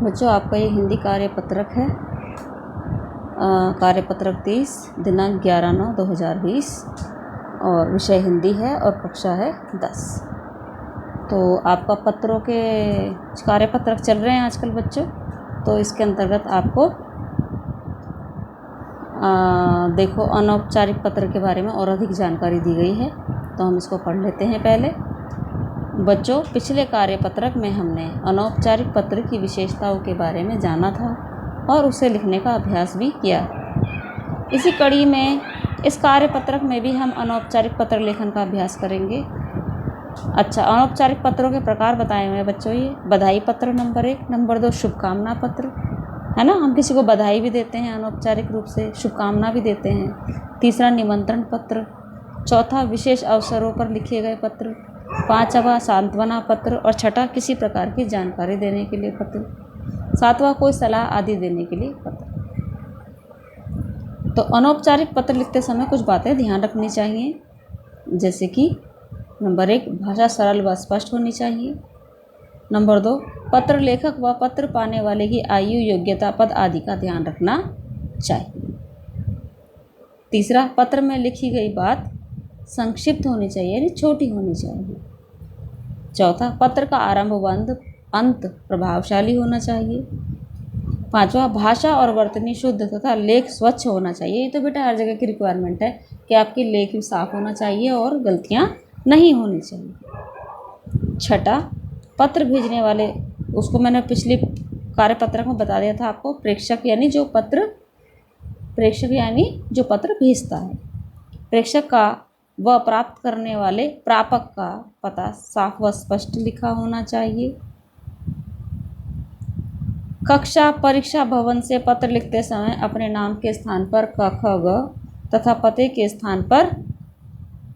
बच्चों, आपका ये हिंदी कार्यपत्रक है। कार्यपत्रक 30 दिनांक 11/9/2020 और विषय हिंदी है और कक्षा है 10। तो आपका पत्रों के कार्यपत्रक चल रहे हैं आजकल बच्चों। तो इसके अंतर्गत आपको देखो अनौपचारिक पत्र के बारे में और अधिक जानकारी दी गई है। तो हम इसको पढ़ लेते हैं। पहले बच्चों, पिछले कार्यपत्रक में हमने अनौपचारिक पत्र की विशेषताओं के बारे में जाना था और उसे लिखने का अभ्यास भी किया। इसी कड़ी में इस कार्यपत्रक में भी हम अनौपचारिक पत्र लेखन का अभ्यास करेंगे। अच्छा, अनौपचारिक पत्रों के प्रकार बताए हुए हैं बच्चों। ये बधाई पत्र नंबर 1, नंबर 2 शुभकामना पत्र, है ना। हम किसी को बधाई भी देते हैं अनौपचारिक रूप से, शुभकामना भी देते हैं। तीसरा निमंत्रण पत्र, चौथा विशेष अवसरों पर लिखे गए पत्र, पांचवा सांत्वना पत्र और छठा किसी प्रकार की जानकारी देने के लिए पत्र, सातवां कोई सलाह आदि देने के लिए पत्र। तो अनौपचारिक पत्र लिखते समय कुछ बातें ध्यान रखनी चाहिए, जैसे कि नंबर 1 भाषा सरल व स्पष्ट होनी चाहिए। नंबर 2 पत्र लेखक व पत्र पाने वाले की आयु, योग्यता, पद आदि का ध्यान रखना चाहिए। तीसरा, पत्र में लिखी गई बात संक्षिप्त होनी चाहिए, यानी छोटी होनी चाहिए। चौथा, पत्र का आरंभ व अंत प्रभावशाली होना चाहिए। पांचवा, भाषा और वर्तनी शुद्ध तथा लेख स्वच्छ होना चाहिए। ये तो बेटा हर जगह की रिक्वायरमेंट है कि आपकी लेख भी साफ होना चाहिए और गलतियां नहीं होनी चाहिए। छठा, पत्र भेजने वाले, उसको मैंने पिछले कार्यपत्रक में बता दिया था आपको, प्रेषक यानी जो पत्र भेजता है। प्रेषक का व प्राप्त करने वाले प्रापक का पता साफ व स्पष्ट लिखा होना चाहिए। कक्षा, परीक्षा भवन से पत्र लिखते समय अपने नाम के स्थान पर क, ख, ग तथा पते के स्थान पर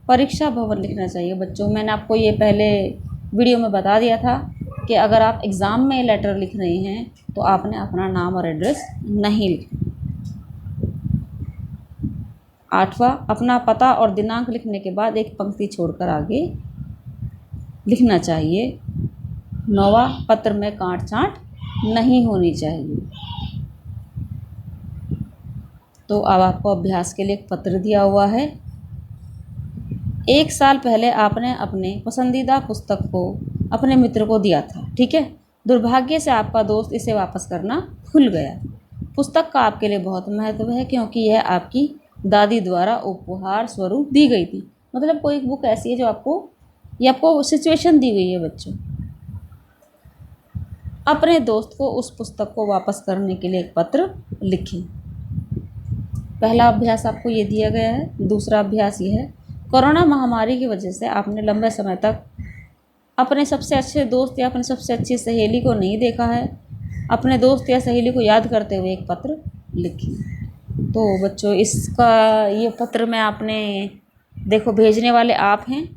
परीक्षा भवन लिखना चाहिए। बच्चों, मैंने आपको ये पहले वीडियो में बता दिया था कि अगर आप एग्ज़ाम में लेटर लिख रहे हैं तो आपने अपना नाम और एड्रेस नहीं लिखना। आठवां, अपना पता और दिनांक लिखने के बाद एक पंक्ति छोड़कर आगे लिखना चाहिए। नौवां, पत्र में काट छांट नहीं होनी चाहिए। तो अब आपको अभ्यास के लिए एक पत्र दिया हुआ है। 1 साल पहले आपने अपने पसंदीदा पुस्तक को अपने मित्र को दिया था, ठीक है। दुर्भाग्य से आपका दोस्त इसे वापस करना भूल गया। पुस्तक का आपके लिए बहुत महत्व है क्योंकि यह आपकी दादी द्वारा उपहार स्वरूप दी गई थी। मतलब कोई बुक ऐसी है जो आपको सिचुएशन दी गई है बच्चों। अपने दोस्त को उस पुस्तक को वापस करने के लिए एक पत्र लिखें। पहला अभ्यास आपको ये दिया गया है। दूसरा अभ्यास ये है, कोरोना महामारी की वजह से आपने लंबे समय तक अपने सबसे अच्छे दोस्त या अपनी सबसे अच्छी सहेली को नहीं देखा है। अपने दोस्त या सहेली को याद करते हुए एक पत्र लिखें। तो बच्चों, ये पत्र में आपने देखो भेजने वाले आप हैं।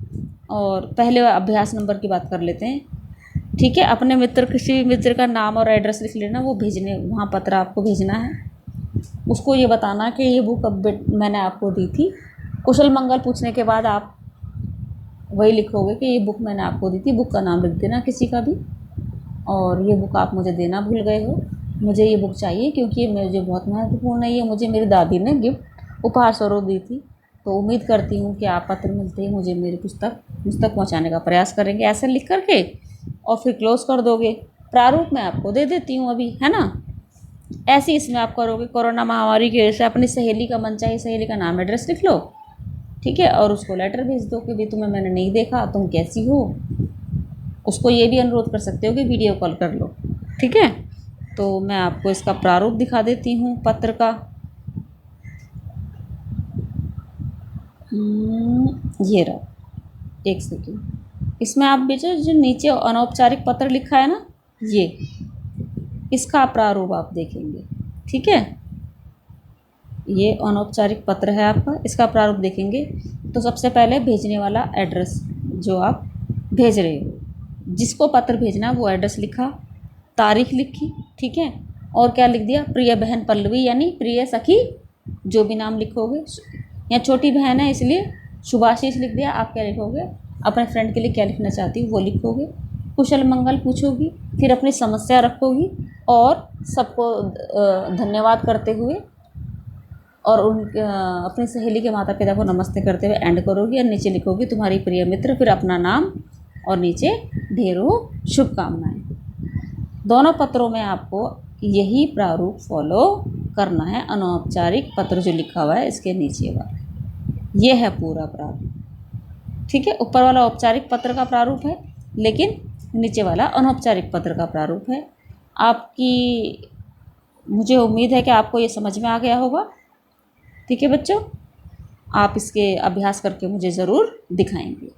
और पहले अभ्यास नंबर की बात कर लेते हैं, ठीक है। अपने किसी मित्र का नाम और एड्रेस लिख लेना, वहाँ पत्र आपको भेजना है। उसको ये बताना कि ये बुक अब मैंने आपको दी थी। कुशल मंगल पूछने के बाद आप वही लिखोगे कि ये बुक मैंने आपको दी थी। बुक का नाम लिख देना किसी का भी, और ये बुक आप मुझे देना भूल गए हो। मुझे ये बुक चाहिए क्योंकि ये मुझे बहुत महत्वपूर्ण है। ये मुझे मेरी दादी ने गिफ्ट उपहार स्वरूप दी थी। तो उम्मीद करती हूँ कि आप पत्र मिलते ही मुझे मेरी पुस्तक पहुँचाने का प्रयास करेंगे, ऐसे लिख करके, और फिर क्लोज कर दोगे। प्रारूप मैं आपको दे देती हूँ अभी, है ना। ऐसे इसमें आप करोगे। कोरोना महामारी की वजह से अपनी सहेली का मनचाही सहेली का नाम एड्रेस लिख लो, ठीक है, और उसको लेटर भेज दो कि भाई तुम्हें मैंने नहीं देखा, तुम कैसी हो। उसको ये भी अनुरोध कर सकते हो कि वीडियो कॉल कर लो, ठीक है। तो मैं आपको इसका प्रारूप दिखा देती हूँ पत्र का। ये रहा, एक सेकेंड। इसमें आप बेचो जो नीचे अनौपचारिक पत्र लिखा है ना, ये इसका प्रारूप आप देखेंगे, ठीक है। ये अनौपचारिक पत्र है आपका, इसका प्रारूप देखेंगे। तो सबसे पहले भेजने वाला एड्रेस जो आप भेज रहे हो, जिसको पत्र भेजना वो एड्रेस लिखा, तारीख लिखी, ठीक है। और क्या लिख दिया, प्रिय बहन पल्लवी यानी प्रिय सखी, जो भी नाम लिखोगे। या छोटी बहन है इसलिए शुभाशीष लिख दिया। आप क्या लिखोगे, अपने फ्रेंड के लिए क्या लिखना चाहती हो वो लिखोगे। कुशल मंगल पूछोगी, फिर अपनी समस्या रखोगी और सबको धन्यवाद करते हुए और अपनी सहेली के माता पिता को नमस्ते करते हुए एंड करोगी और नीचे लिखोगी तुम्हारी प्रिय मित्र, फिर अपना नाम और नीचे ढेरों शुभकामनाएं। दोनों पत्रों में आपको यही प्रारूप फॉलो करना है। अनौपचारिक पत्र जो लिखा हुआ है इसके नीचे वाला, ये है पूरा प्रारूप। ठीक है, ऊपर वाला औपचारिक पत्र का प्रारूप है, लेकिन नीचे वाला अनौपचारिक पत्र का प्रारूप है। मुझे उम्मीद है कि आपको ये समझ में आ गया होगा। ठीक है बच्चों, आप इसके अभ्यास करके मुझे ज़रूर दिखाएंगे।